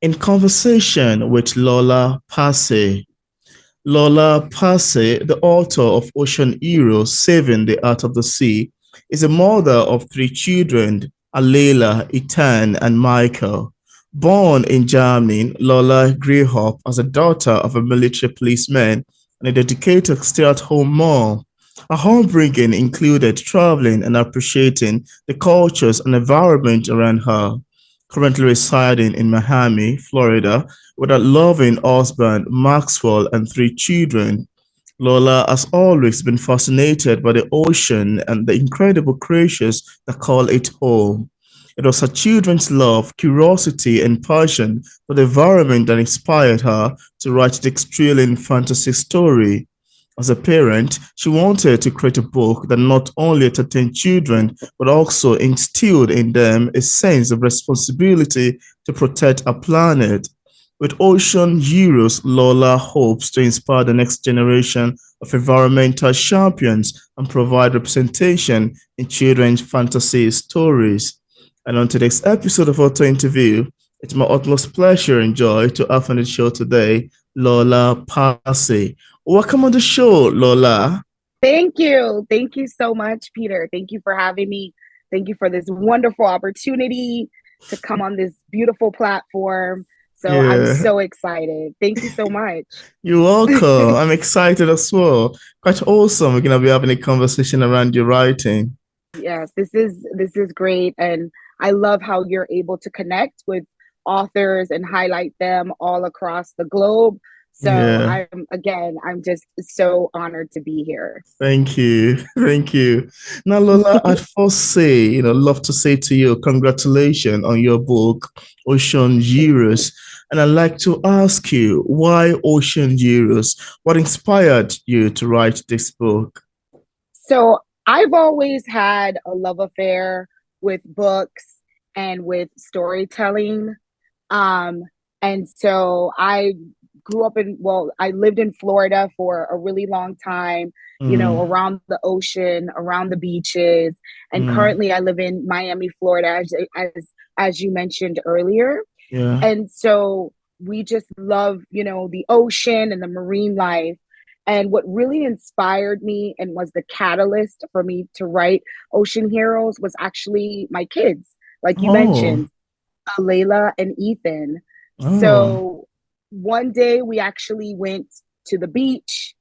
In conversation with Lola Passe. Lola Passe, the author of Ocean Heroes Saving the Art of the Sea, is a mother of three children, Alayla, Ethan, and Michael. Born in Germany, Lola grew up as a daughter of a military policeman and a dedicated stay-at-home mom. Her upbringing included traveling and appreciating the cultures and environment around her. Currently residing in Miami, Florida, with a loving husband, Maxwell, and three children. Lola has always been fascinated by the ocean and the incredible creatures that call it home. It was her children's love, curiosity, and passion for the environment that inspired her to write this thrilling fantasy story. As a parent, she wanted to create a book that not only entertained children, but also instilled in them a sense of responsibility to protect our planet. With Ocean Heroes, Lola hopes to inspire the next generation of environmental champions and provide representation in children's fantasy stories. And on today's episode of Auto Interview, it's my utmost pleasure and joy to have on the show today Lola Passe. Welcome on the show, Lola. Thank you. Thank you so much, Peter. Thank you for having me. Thank you for this wonderful opportunity to come on this beautiful platform. So I'm Yeah, so excited. Thank you so much. you're welcome. I'm excited as well. Quite awesome. We're gonna be having a conversation around your writing. Yes, this is great, and I love how you're able to connect with authors and highlight them all across the globe. So Yeah, I'm just so honored to be here. thank you. Thank you. Now, Lola, I'd first say, love to say to you, congratulations on your book, Ocean Thank you. Heroes. And I'd like to ask you, why Ocean Heroes? What inspired you to write this book? So I've always had a love affair with books and with storytelling. Um, and so I grew up I lived in Florida for a really long time, Mm, around the ocean, around the beaches. And mm, currently I live in Miami, Florida, as you mentioned earlier. yeah. And so we just love, the ocean and the marine life. And what really inspired me and was the catalyst for me to write Ocean Heroes was actually my kids, like you Oh, mentioned, Alayla and Ethan. oh. So one day we actually went to the beach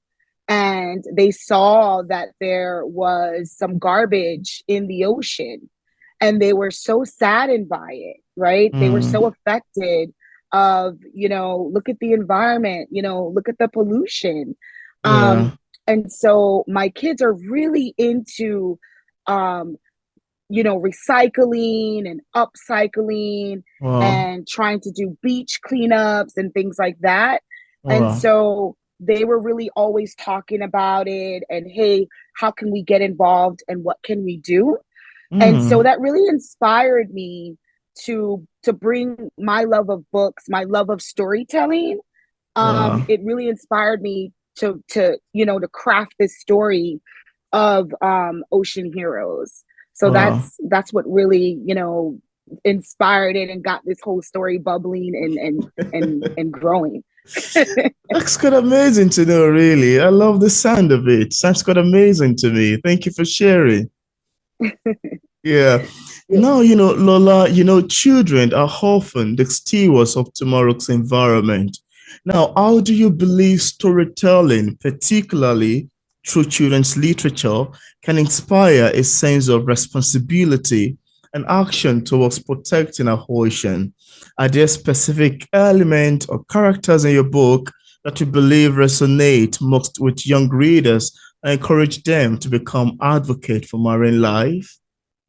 and they saw that there was some garbage in the ocean and they were so saddened by it, right? They were so Mm, affected of, look at the environment, look at the pollution. um yeah. and so my kids are really into um recycling and upcycling Wow. and trying to do beach cleanups and things like that. And Wow. so they were really always talking about it and, hey, how can we get involved and what can we do? And so Mm, that really inspired me to bring my love of books, my love of storytelling. wow. It really inspired me to craft this story of Ocean Heroes. So Wow. that's what really, inspired it and got this whole story bubbling and growing. That's quite amazing to know, really. I love the sound of it. Sounds quite amazing to me. Thank you for sharing. Yeah. Yeah. Now, Lola, children are often the stewards of tomorrow's environment. Now, how do you believe storytelling, particularly through children's literature, can inspire a sense of responsibility and action towards protecting our ocean? Are there specific elements or characters in your book that you believe resonate most with young readers and encourage them to become advocates for marine life?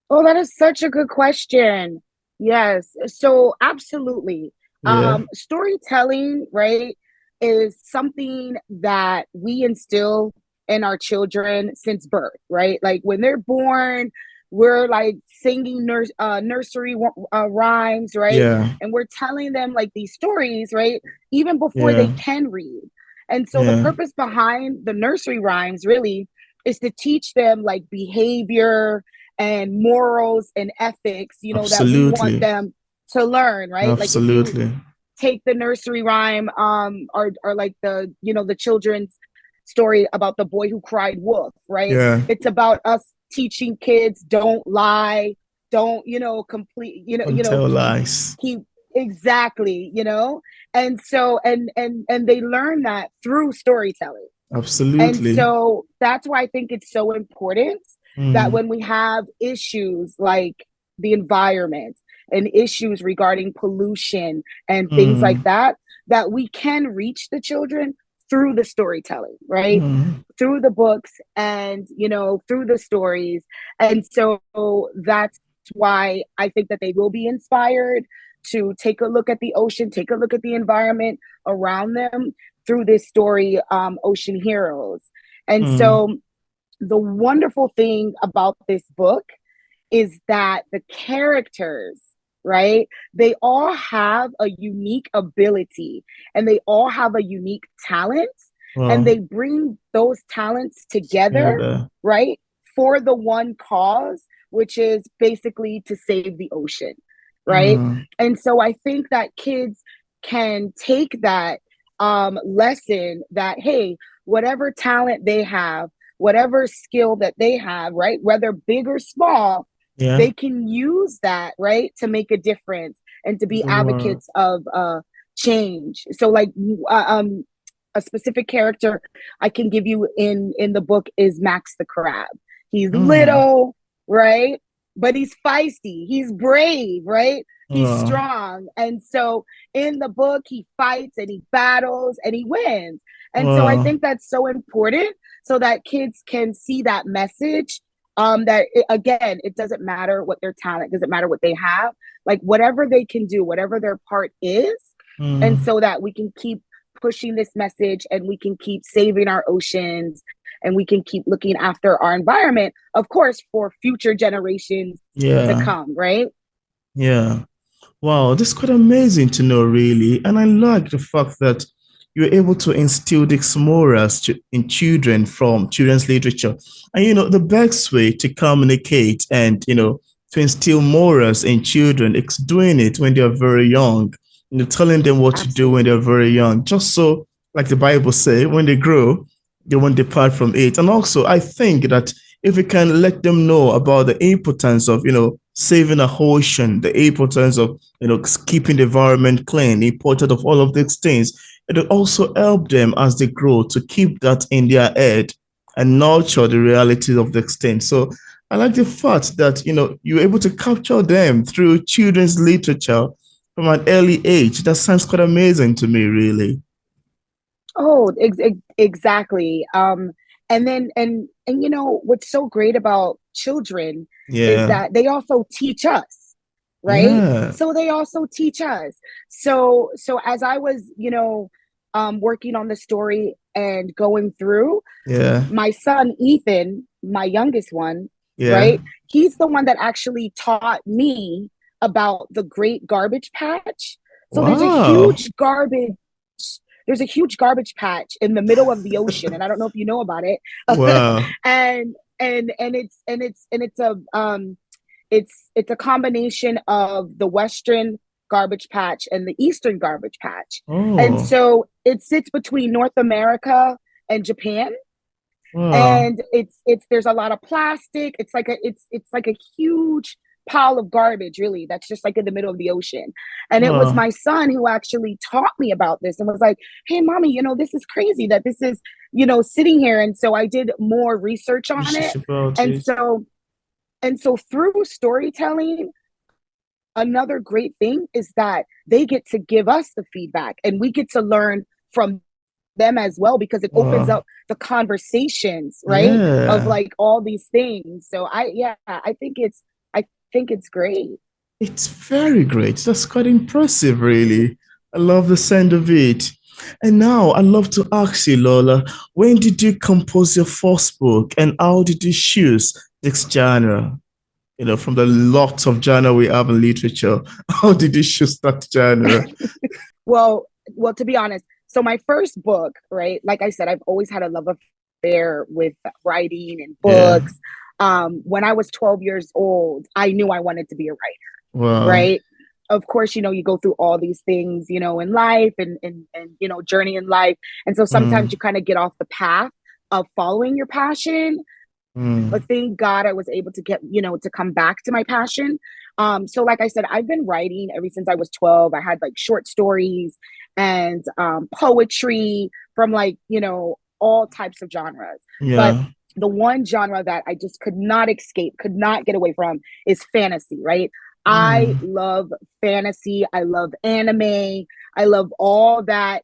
Oh, that is such a good question. Yes. So absolutely. Yeah. Storytelling, right, is something that we instill in our children since birth, right? Like when they're born, we're like singing nursery rhymes, right? Yeah, And we're telling them like these stories, right? Even before they yeah, can read. And so the yeah, purpose behind the nursery rhymes really is to teach them like behavior and morals and ethics, that we want absolutely, them to learn, right? Like if you absolutely. take the nursery rhyme, or like the, the children's story about the boy who cried wolf, right? Yeah. It's about us teaching kids, don't lie, don't, complete, Don't tell keep lies. keep exactly, and so and they learn that through storytelling. And Absolutely. so that's why I think it's so important that Mm, when we have issues like the environment and issues regarding pollution and things like mm, that, that we can reach the children through the storytelling, right? mm, Through the books and, through the stories. And so that's why I think that they will be inspired to take a look at the ocean, take a look at the environment around them through this story, Ocean Heroes. And mm. so the wonderful thing about this book is that the characters, right, they all have a unique ability and they all have a unique talent, and Wow. they bring those talents together, Together. right, for the one cause, which is basically to save the ocean, right? Mm, And so I think that kids can take that lesson that, hey, whatever talent they have, whatever skill that they have, right, whether big or small, yeah. they can use that, right, to make a difference and to be The world. advocates of change. So like a specific character I can give you in the book is Max the Crab. He's Mm, little, right? But he's feisty, he's brave, right? He's wow. strong. And so in the book, he fights and he battles and he wins. And so I Wow. think that's so important so that kids can see that message. Again, it doesn't matter what their talent, doesn't matter what they have, like whatever they can do, whatever their part is, and Mm. so that we can keep pushing this message and we can keep saving our oceans and we can keep looking after our environment, of course, for future generations to Yeah. come, right? Yeah. Wow, this is quite amazing to know, really. And I like the fact that you're able to instill these morals in children from children's literature. And, the best way to communicate and, to instill morals in children is doing it when they're very young, telling them what to do when they're Absolutely. very young, just so, like the Bible say, when they grow, they won't depart from it. And also, I think that if we can let them know about the importance of, saving a ocean, the importance of, keeping the environment clean, the importance of all of these things, it will also help them as they grow to keep that in their head and nurture the realities of the extent. So I like the fact that, you're able to capture them through children's literature from an early age. That sounds quite amazing to me, really. Oh, exactly. And then what's so great about children is Yeah. that they also teach us, right? Yeah. So they also teach us. So as I was, working on the story and going through, Yeah. my son Ethan, my youngest one, Yeah. right? He's the one that actually taught me about the Great Garbage Patch. So Wow. there's a huge garbage patch in the middle of the ocean, and I don't know if you know about it. Wow. And it's a combination of the western garbage patch and the eastern garbage patch, and Oh. so it sits between North America and Japan. Wow. And it's there's a lot of plastic. It's like a huge pile of garbage, really, that's just like in the middle of the ocean. And it was Wow. my son who actually taught me about this and was like, hey mommy, this is crazy that this is, sitting here. And so I did more research on Research it. about and it. so and so through storytelling, another great thing is that they get to give us the feedback and we get to learn from them as well, because it opens Wow. up the conversations, right, of Yeah. like all these things. So I think it's great. It's very great. That's quite impressive, really. I love the sound of it. And now I'd love to ask you, Lola, when did you compose your first book and how did you choose this genre? From the lots of genre we have in literature, how did you choose that genre? Well, to be honest, so my first book, right, like I said, I've always had a love affair with writing and Yeah. books. When I was 12 years old, I knew I wanted to be a writer, Wow. right? of course, you go through all these things, in life and journey in life. And so sometimes you Mm, kind of get off the path of following your passion. But mm, thank God I was able to get, to come back to my passion. So like I said, I've been writing ever since I was 12. I had like short stories and poetry from like, all types of genres. But yeah. the one genre that I just could not escape, could not get away from is fantasy, right? I Mm, love fantasy. I love anime. I love all that,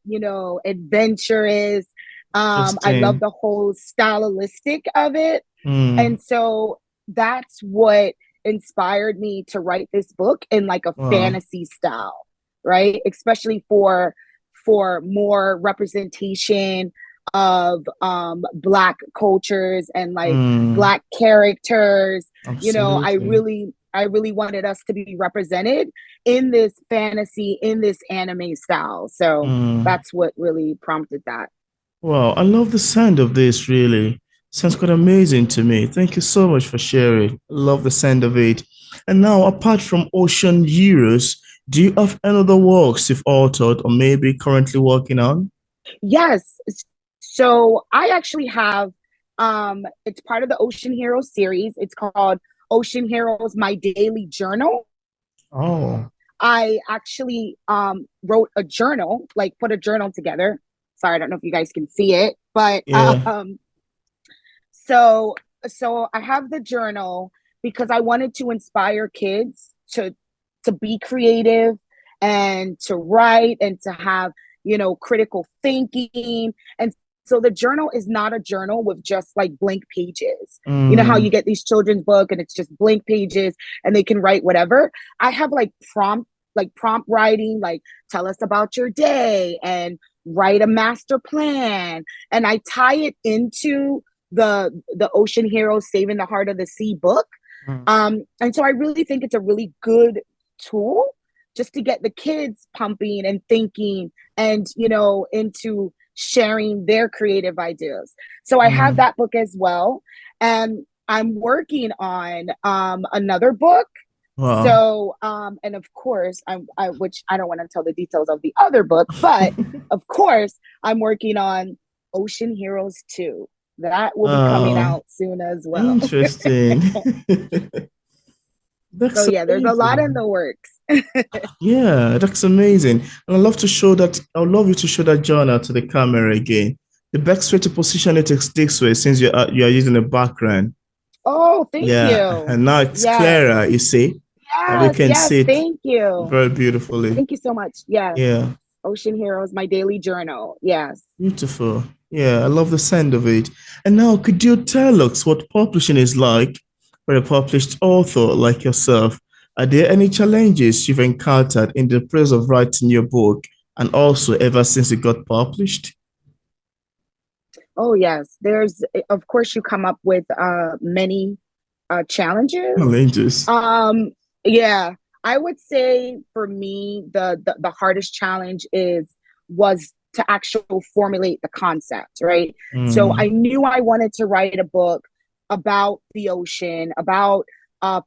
adventurous. I love interesting. the whole stylistic of it. Mm, And so that's what inspired me to write this book in like a wow. fantasy style, right? Especially for more representation of black cultures and like Mm, black characters. I absolutely. really wanted us to be represented in this fantasy, in this anime style. So Mm. that's what really prompted that. Wow, I love the sound of this, really. Sounds quite amazing to me. Thank you so much for sharing. I love the sound of it. And now, apart from Ocean Heroes, do you have any other works you've authored or maybe currently working on? Yes. So I actually have it's part of the Ocean Heroes series. It's called Ocean Heroes My Daily Journal. Oh, I actually wrote a journal, like put a journal together. Sorry, I don't know if you guys can see it, but yeah. so so I have the journal because I wanted to inspire kids to be creative and to write and to have, critical thinking. And so the journal is not a journal with just like blank pages. You know how you Mm, get these children's book and it's just blank pages and they can write whatever. I have like prompt writing, like tell us about your day and write a master plan. And I tie it into the Ocean Heroes Saving the Heart of the Sea book. mm, And so I really think it's a really good tool just to get the kids pumping and thinking and, into sharing their creative ideas. So I have mm. that book as well. And I'm working on another book. Wow. So, and of course, which I don't want to tell the details of the other book, but of course, I'm working on Ocean Heroes 2. That will be coming Oh, out soon as well. interesting. So That's yeah, there's a lot in amazing. the works. Yeah, that's amazing. And I'd love you to show that journal to the camera again. The best way to position it is this way, since you are using a background. Oh, thank Yeah, you. and now it's Yes. clearer, you see, and we Yes, can yes, see it thank you. very beautifully. Thank you so much. Yes. Yeah, Ocean Heroes, my daily journal. Yes. beautiful. Yeah, I love the sound of it. And now, could you tell us what publishing is like for a published author like yourself? Are there any challenges you've encountered in the process of writing your book and also ever since it got published? Oh, yes. Of course, you come up with many challenges. Challenges. Um, yeah, I would say for me, the hardest challenge was to actually formulate the concept, right? So I Mm, knew I wanted to write a book about the ocean, about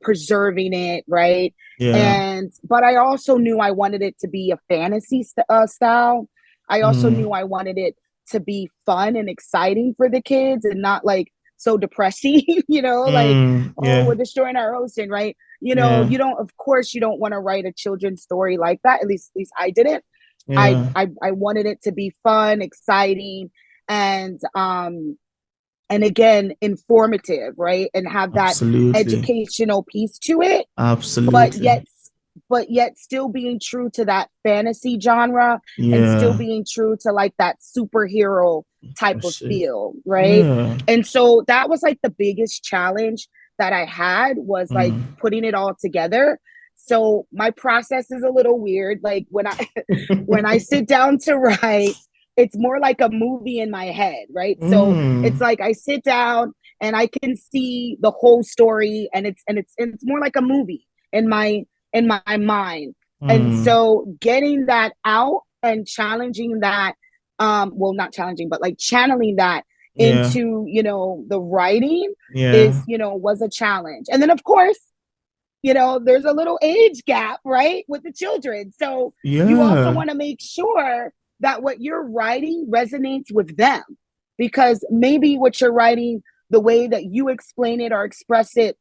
preserving it, right? yeah. And but I also knew I wanted it to be a fantasy style. I also knew Mm, I wanted it to be fun and exciting for the kids and not like so depressing, like, oh, yeah. we're destroying our ocean, right? Yeah. You don't, of course, you don't want to write a children's story like that. At least I didn't. Yeah. I wanted it to be fun, exciting, and again, informative, right? And have that Absolutely. educational piece to it, but Absolutely. yet still being true to that fantasy genre and still Yeah. being true to like that superhero type of That's it. feel, right? Yeah. And so that was like the biggest challenge that I had was like Mm. putting it all together. So my process is a little weird. Like when I sit down to write, it's more like a movie in my head, right? So it's Mm. like I sit down and I can see the whole story and it's more like a movie in my mind. And Mm. so getting that out and challenging that, well, not challenging, but like channeling that Yeah. into, the writing Yeah. was a challenge. And then of course, there's a little age gap, right, with the children. So you also Yeah. want to make sure that what you're writing resonates with them, because maybe what you're writing, the way that you explain it or express it,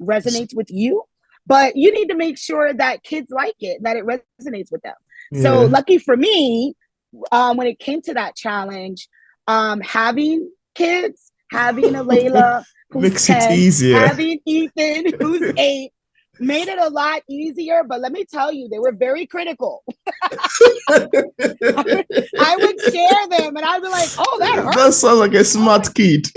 resonates with you, but you need to make sure that kids like it, that it resonates with them. So Yeah. lucky for me, when it came to that challenge, having kids, having Alayla who's Makes it 10, easier. having Ethan who's 8, made it a lot easier. But let me tell you, they were very critical. I would share them and I'd be like, oh, that That hurts. sounds like a Oh smart kid.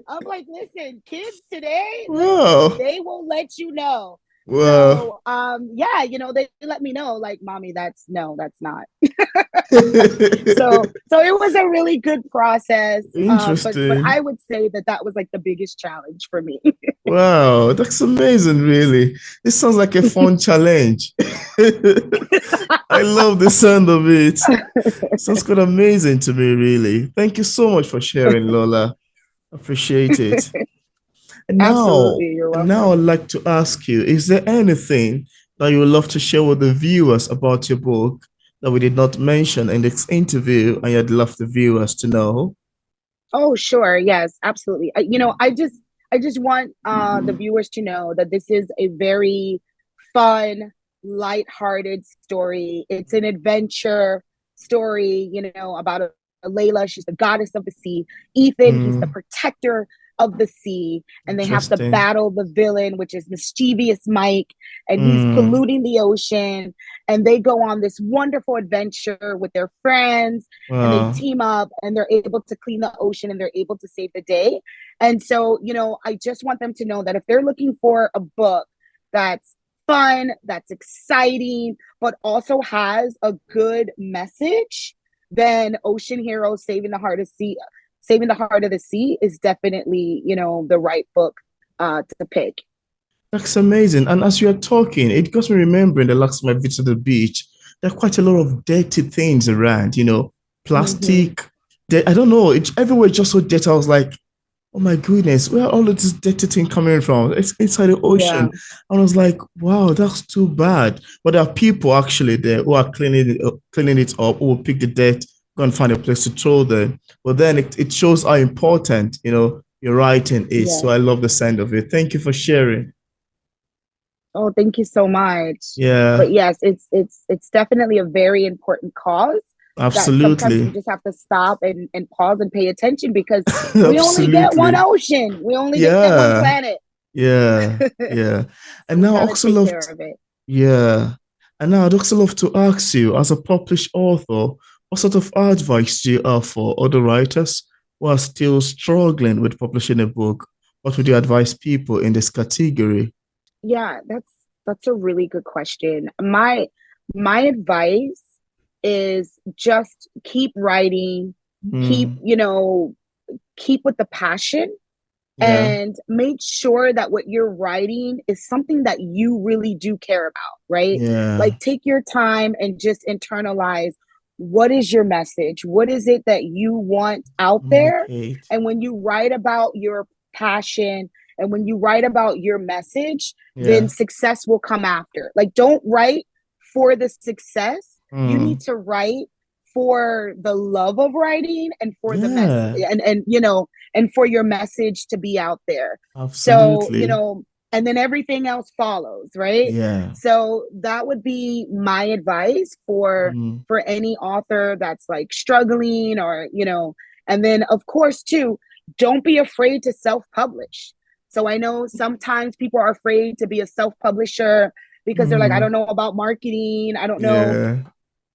I'm like, listen, kids today, listen, Wow. they will let you know. Wow. So yeah, they let me know, like, mommy, that's not. So it was a really good process. But Interesting. I would say that was like the biggest challenge for me. Wow, that's amazing, really. This sounds like a fun challenge. I love the sound of it. Sounds quite amazing to me, really. Thank you so much for sharing, Lola. Appreciate it. And now, Absolutely, you're and now welcome. I'd like to ask you, is there anything that you would love to share with the viewers about your book that we did not mention in this interview and you'd love the viewers to know? Oh, sure. Yes, absolutely. I just want the viewers to know that this is a very fun, light-hearted story. It's an adventure story, about a Layla. She's the goddess of the sea. Ethan, he's the Mm, protector of the sea, and they have to interesting. battle the villain, which is mischievous Mike, and he's Mm, polluting the ocean. And they go on this wonderful adventure with their friends, and they wow. team up and they're able to clean the ocean and they're able to save the day. And so, I just want them to know that if they're looking for a book that's fun, that's exciting, but also has a good message, then Ocean Heroes Saving the Heart of the Sea is definitely, the right book to pick. That's amazing. And as you are talking, it got me remembering the last time I visited the beach. There are quite a lot of dirty things around, Mm-hmm. plastic. I don't know. It's everywhere just so dirty. I was like, oh my goodness, where are all of this dirty thing coming from? It's inside the ocean. Yeah. And I was like, wow, that's too bad. But there are people actually there who are cleaning it up, who will pick the dirt, go and find a place to throw them. But then it shows how important, your writing is. So Yeah. I love the sound of it. Thank you for sharing. Oh, thank you so much. Yeah, But yes, it's definitely a very important cause that sometimes we absolutely. just have to stop and pause and pay attention, because we only get one Absolutely. ocean. We only get one Yeah, planet. yeah, yeah. So And we now got to also take love, care of it. yeah. And now I'd also love to ask you, as a published author, what sort of advice do you have for other writers who are still struggling with publishing a book? What would you advise people in this category? Yeah, that's a really good question. My advice is just keep writing, keep, Mm, keep with the passion, yeah, and make sure that what you're writing is something that you really do care about, right? yeah. Like, take your time and just internalize, what is your message? What is it that you want out there? Communicate. And when you write about your passion and when you write about your message, then Yeah. success will come after. Like, don't write for the success. You need Mm, to write for the love of writing and for the mess yeah, and for your message to be out there. So, absolutely. and then everything else follows, right? Yeah. So that would be my advice Mm, for any author that's like struggling, or, and then of course too, don't be afraid to self-publish. So I know sometimes people are afraid to be a self-publisher because they're like, I don't mm, know about marketing. I don't know, yeah.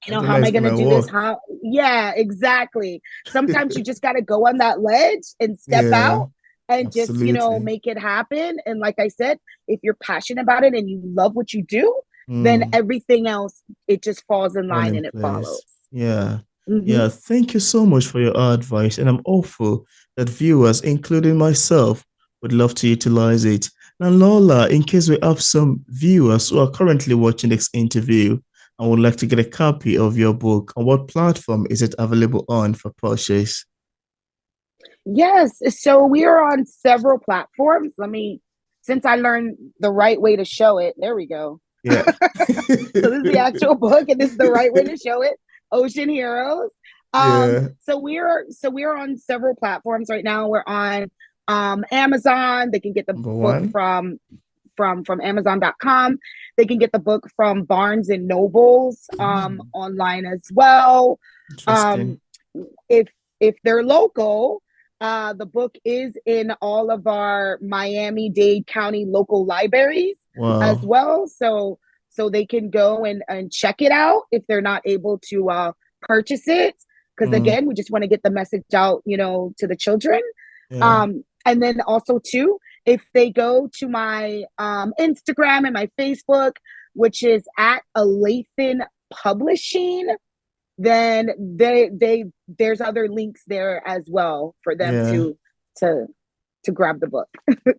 I don't how know am I it's going to gonna do this? work. How? Yeah, exactly. Sometimes you just got to go on that ledge and step Yeah, out and just, absolutely. make it happen. And like I said, if you're passionate about it and you love what you do, then Mm, everything else, it just falls in all line in and it follows. place. Yeah. Mm-hmm. Yeah. Thank you so much for your advice. And I'm hopeful that viewers, including myself, would love to utilize it. Now, Lola, in case we have some viewers who are currently watching this interview and would like to get a copy of your book, on what platform is it available on for purchase? Yes. So we are on several platforms. Let me since I learned the right way to show it, there we go. Yeah. So this is the actual book, and this is the right way to show it. Ocean Heroes. Yeah. So we're on several platforms right now. We're on Amazon. They can get the Number book one. from Amazon.com. They can get the book from Barnes and Nobles online as well. Um, Interesting. if they're local, the book is in all of our Miami-Dade County local libraries as Wow. well. So they can go and check it out if they're not able to purchase it. Because Mm, again, we just want to get the message out, to the children. yeah. And then also too, if they go to my Instagram and my Facebook, which is at Alathan Publishing, then there's other links there as well for them Yeah. to grab the book,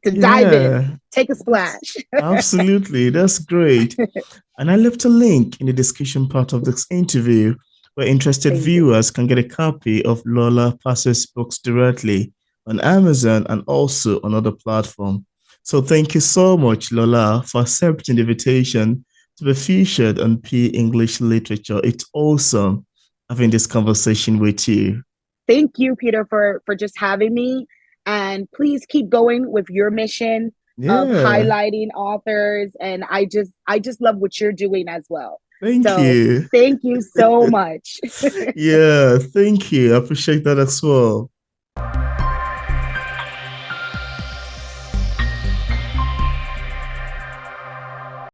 to dive in, Yeah. take a splash. Absolutely. That's great. And I left a link in the description part of this interview where interested Thank you. viewers can get a copy of Lola Passe's books directly on Amazon and also on other platforms. So thank you so much, Lola, for accepting the invitation to be featured on P English Literature. It's awesome having this conversation with you. Thank you, Peter, for just having me. And please keep going with your mission of Yeah, highlighting authors. And I just love what you're doing as well. thank So you. thank you so much. Yeah, thank you. I appreciate that as well.